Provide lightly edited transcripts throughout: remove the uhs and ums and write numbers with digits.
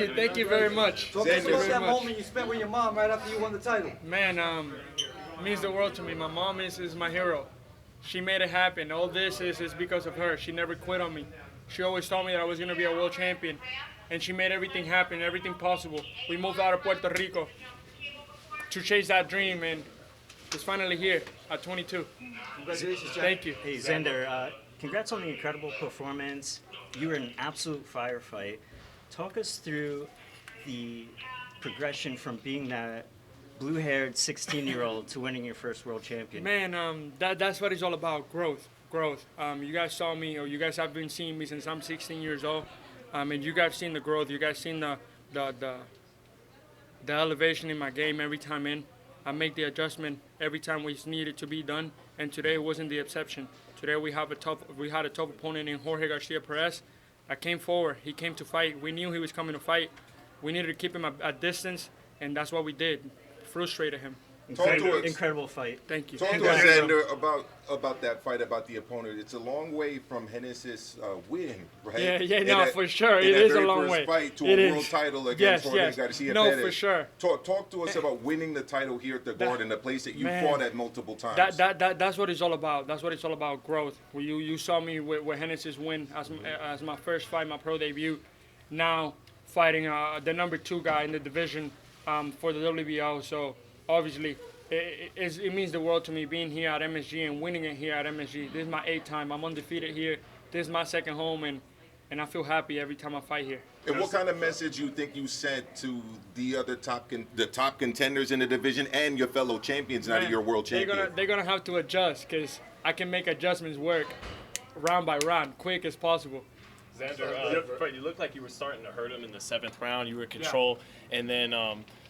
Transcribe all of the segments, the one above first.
Thank you very much. Talk to us about that moment you spent with your mom right after you won the title. Man, means the world to me. My mom is my hero. She made it happen. All this is because of her. She never quit on me. She always told me that I was going to be a world champion. And she made everything happen, everything possible. We moved out of Puerto Rico to chase that dream, and it's finally here at 22. Congratulations, Jack. Thank you. Hey, Xander, congrats on the incredible performance. You were an absolute firefight. Talk us through the progression from being that blue-haired 16-year-old to winning your first world champion. Man, that's what it's all about, growth. You guys saw me, or you guys have been seeing me since I'm 16 years old. And you guys seen the growth. You guys seen the elevation in my game every time in. I make the adjustment every time it's needed to be done, and today wasn't the exception. Today we had a tough opponent in Jorge Garcia Perez. I came forward. He came to fight. We knew he was coming to fight. We needed to keep him at distance, and that's what we did. Frustrated him. Incredible fight. Thank you. Talk to us, Xander, about that fight, about the opponent. It's a long way from Hennessy's win, right? Yeah, for sure. It is a long way. Fight to a world title against Jorge Garcia Perez. No, for sure. Talk to us about winning the title here at the Garden, a place that you fought at multiple times. That's what it's all about. That's what it's all about, growth. You saw me with Hennessy's win as my first fight, my pro debut. Now fighting the number 2 guy in the division for the WBO. So obviously, it means the world to me being here at MSG and winning it here at MSG. This is my 8th time. I'm undefeated here. This is my second home, and I feel happy every time I fight here. And what kind of message you think you sent to the other top contenders in the division and your fellow champions now that you're world champion? They're gonna have to adjust, because I can make adjustments work round by round, quick as possible. Xander, you looked like you were starting to hurt him in the 7th round. You were in control, and then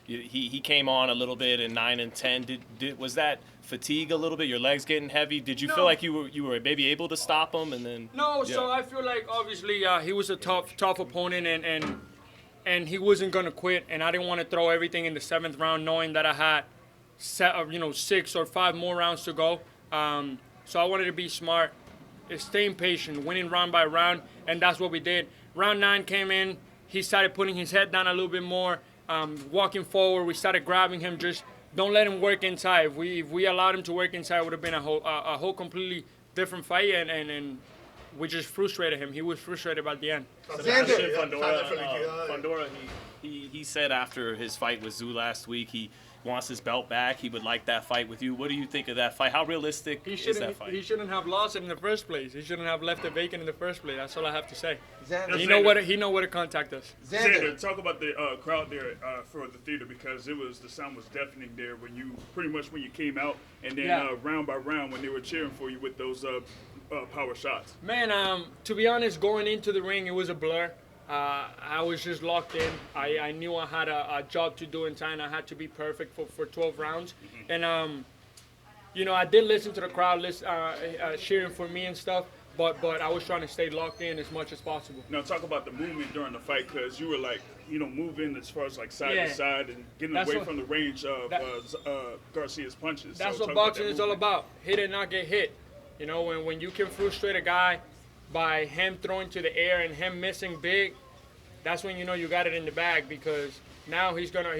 he came on a little bit in 9 and 10. Was that fatigue a little bit? Your legs getting heavy? Did you feel like you were maybe able to stop him? And then So I feel like obviously he was a tough opponent, and he wasn't gonna quit. And I didn't want to throw everything in the 7th round, knowing that I had 6 or 5 more rounds to go. So I wanted to be smart, staying patient, winning round by round, and that's what we did. Round 9 came in. He started putting his head down a little bit more. Walking forward, we started grabbing him. Just don't let him work inside. If we allowed him to work inside, it would have been a whole completely different fight, and we just frustrated him. He was frustrated by the end. Fundora, he said after his fight with Zoo last week, he wants his belt back. He would like that fight with you. What do you think of that fight? How realistic is that fight? He shouldn't have lost it in the first place. He shouldn't have left it vacant in the first place. That's all I have to say. Xander. He know where to contact us. Xander, talk about the crowd there for the theater, because the sound was deafening there when you came out, and then round by round when they were cheering for you with those power shots. Man, to be honest, going into the ring, it was a blur. I was just locked in. I knew I had a job to do inside, and I had to be perfect for 12 rounds. And, I did listen to the crowd cheering for me and stuff, but I was trying to stay locked in as much as possible. Now talk about the movement during the fight, because you were moving as far as side to side and getting away from the range of Garcia's punches. That's what boxing is all about. Hit and not get hit. When you can frustrate a guy by him throwing to the air and him missing big, that's when you got it in the bag, because now he's gonna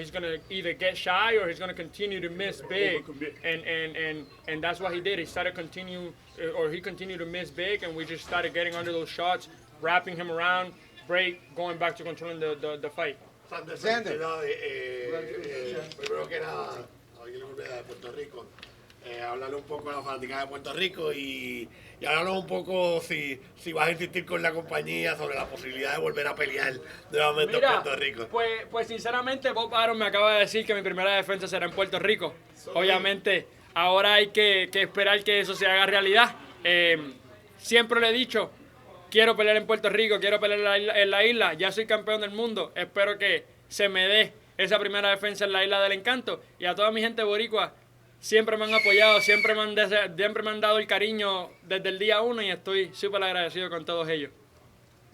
either get shy or he's gonna continue to miss big, and that's what he did. He continued to miss big, and we just started getting under those shots, wrapping him around, break, going back to controlling the fight. Xander. Primero que nada, aquí le volví de Puerto Rico. Hablarle un poco a la fanática de Puerto Rico y hablarnos un poco si vas a insistir con la compañía sobre la posibilidad de volver a pelear nuevamente en Puerto Rico. Pues sinceramente Bob Arum me acaba de decir que mi primera defensa será en Puerto Rico. Obviamente ahora hay que esperar que eso se haga realidad. Siempre le he dicho, quiero pelear en Puerto Rico, quiero pelear en la isla, ya soy campeón del mundo, espero que se me dé esa primera defensa en la Isla del Encanto, y a toda mi gente boricua. Siempre me han apoyado, siempre me han dado el cariño desde el día 1, y estoy súper agradecido con todos ellos.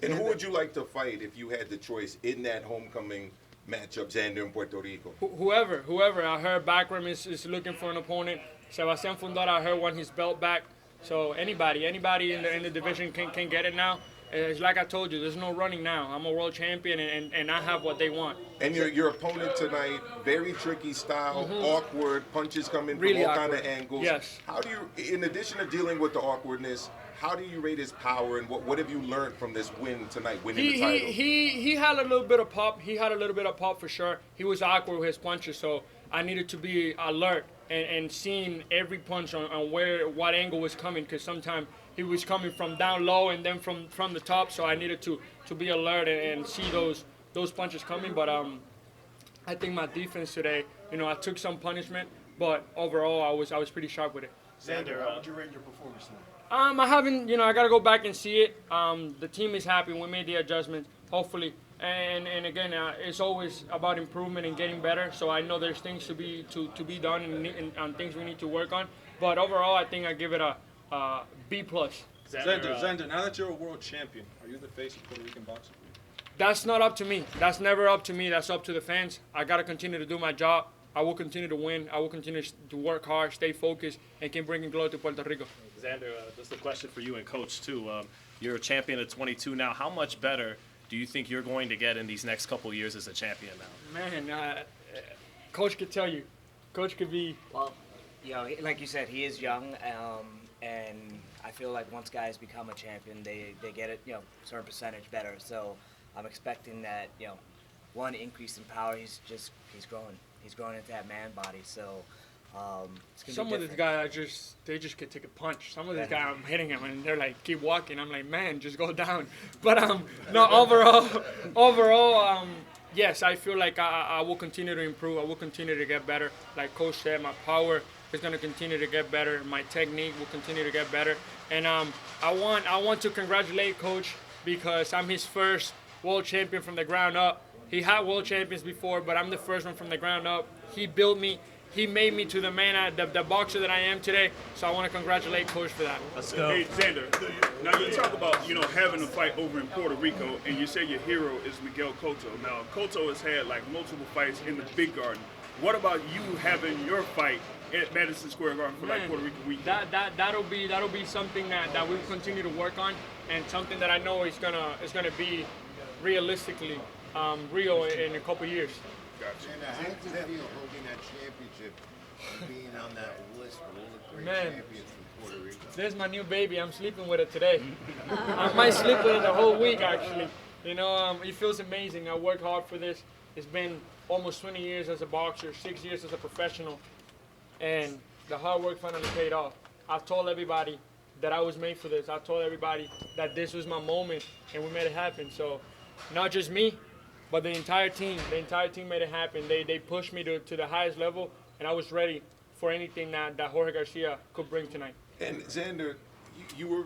And who would you like to fight if you had the choice in that homecoming matchup, Xander, in Puerto Rico? Whoever. I heard Backroom is looking for an opponent. Sebastian Fundora, I heard, won his belt back. So anybody in the division can get it now. It's like I told you, there's no running now. I'm a world champion, and I have what they want. And your opponent tonight, very tricky style, awkward, punches coming Really from all kind awkward. of angles. Yes. How do you, in addition to dealing with the awkwardness, how do you rate his power, and what have you learned from this win tonight, winning the title? He had a little bit of pop. He had a little bit of pop for sure. He was awkward with his punches, so I needed to be alert and seeing every punch on what angle was coming, because sometimes he was coming from down low and then from the top, so I needed to be alert and see those punches coming. But I think my defense today, I took some punishment, but overall I was pretty sharp with it. Xander, How would you rate your performance tonight? I haven't, I got to go back and see it. The team is happy. We made the adjustments, hopefully. And again, it's always about improvement and getting better. So I know there's things to be done and things we need to work on. But overall, I think I give it a B+. Xander, now that you're a world champion, are you the face of Puerto Rican boxing? That's not up to me. That's never up to me. That's up to the fans. I got to continue to do my job. I will continue to win. I will continue to work hard, stay focused, and keep bringing glory to Puerto Rico. Xander, this is a question for you and Coach, too. You're a champion at 22 now. How much better do you think you're going to get in these next couple years as a champion now? Man, Coach could tell you. Coach could be... Well, like you said, he is young, and I feel like once guys become a champion, they get it, certain percentage better. So I'm expecting that, one, increase in power. He's growing. He's growing into that man body. So it's gonna Some be of these different. guys they just could take a punch. Some of these guys, I'm hitting them and they're like, keep walking. I'm like, man, just go down. But no, overall, yes, I feel like I will continue to improve. I will continue to get better. Like Coach said, my power is going to continue to get better. My technique will continue to get better. And I want to congratulate Coach because I'm his first world champion from the ground up. He had world champions before, but I'm the first one from the ground up. He built me. He made me to the man, the boxer that I am today. So I want to congratulate Coach for that. Let's go. Hey, Xander, now you talk about, having a fight over in Puerto Rico, and you say your hero is Miguel Cotto. Now, Cotto has had, multiple fights in the Big Garden. What about you having your fight at Madison Square Garden for, Puerto Rico week? That'll be something that we'll continue to work on, and something that I know is gonna be realistically real in a couple years. And how does it feel holding that championship and being on that list of all the great Man. champions from Puerto Rico? There's my new baby. I'm sleeping with it today. I might sleep with it the whole week, actually. It feels amazing. I worked hard for this. It's been almost 20 years as a boxer, 6 years as a professional, and the hard work finally paid off. I've told everybody that I was made for this. I told everybody that this was my moment, and we made it happen. So, not just me, but the entire team. The entire team made it happen. They pushed me to the highest level, and I was ready for anything that Jorge Garcia could bring tonight. And Xander, you were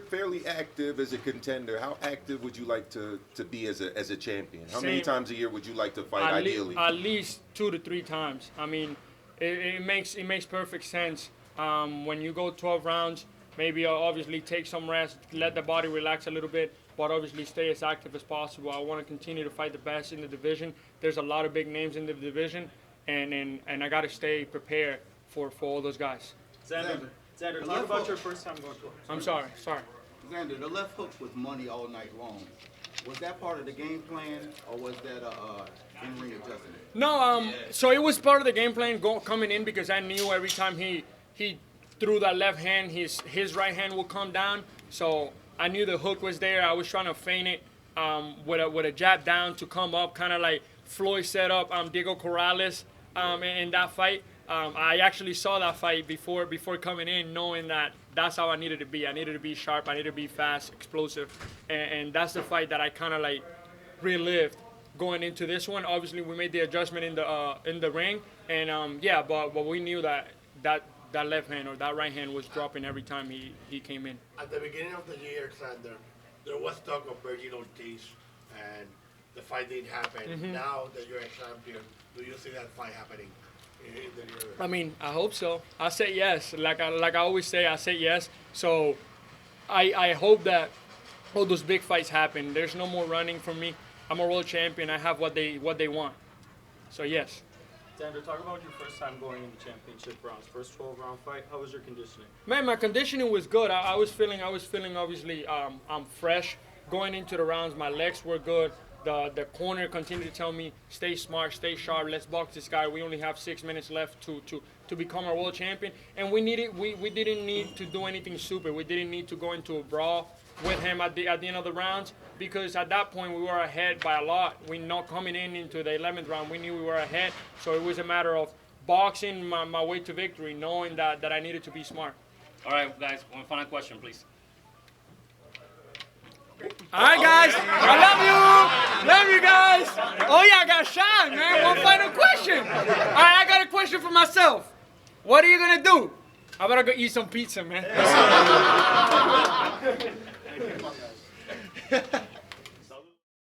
fairly active as a contender. How active would you like to be as a champion? How many Same. times a year would you like to fight ideally? At least 2 to 3 times. I mean, it makes perfect sense. When you go 12 rounds, maybe obviously take some rest, let the body relax a little bit, but obviously stay as active as possible. I want to continue to fight the best in the division. There's a lot of big names in the division, and I got to stay prepared for all those guys. Xander, talk about your first time going to I'm sorry. Xander, the left hook was money all night long. Was that part of the game plan, or was that in-ring adjustment? No, so it was part of the game plan coming in because I knew every time he threw that left hand, his right hand would come down. So I knew the hook was there. I was trying to feint it with a jab down to come up, kind of like Floyd set up Diego Corrales in that fight. I actually saw that fight before coming in, knowing that that's how I needed to be. I needed to be sharp. I needed to be fast, explosive, and that's the fight that I kind of relived going into this one. Obviously, we made the adjustment in the ring, and but we knew that left hand or that right hand was dropping every time he came in. At the beginning of the year, Xander, there was talk of Vergil Ortiz, and the fight didn't happen. Mm-hmm. Now that you're a champion, do you see that fight happening in the year? I mean, I hope so. I say yes. Like I always say, I say yes. So I hope that all those big fights happen. There's no more running for me. I'm a world champion. I have what they want. So yes. Xander, talk about your first time going into championship rounds. First 12-round fight. How was your conditioning? Man, my conditioning was good. I was feeling obviously I'm fresh going into the rounds. My legs were good. The corner continued to tell me, stay smart, stay sharp. Let's box this guy. We only have 6 minutes left to become our world champion. And we didn't need to do anything stupid. We didn't need to go into a brawl with him at the end of the rounds, because at that point we were ahead by a lot. We not coming into the 11th round, we knew we were ahead. So it was a matter of boxing my way to victory, knowing that I needed to be smart. All right, guys, one final question, please. All right, guys. I love you. Love you guys. Oh, yeah, I got shy, man. One final question. All right, I got a question for myself. What are you going to do? I better go eat some pizza, man.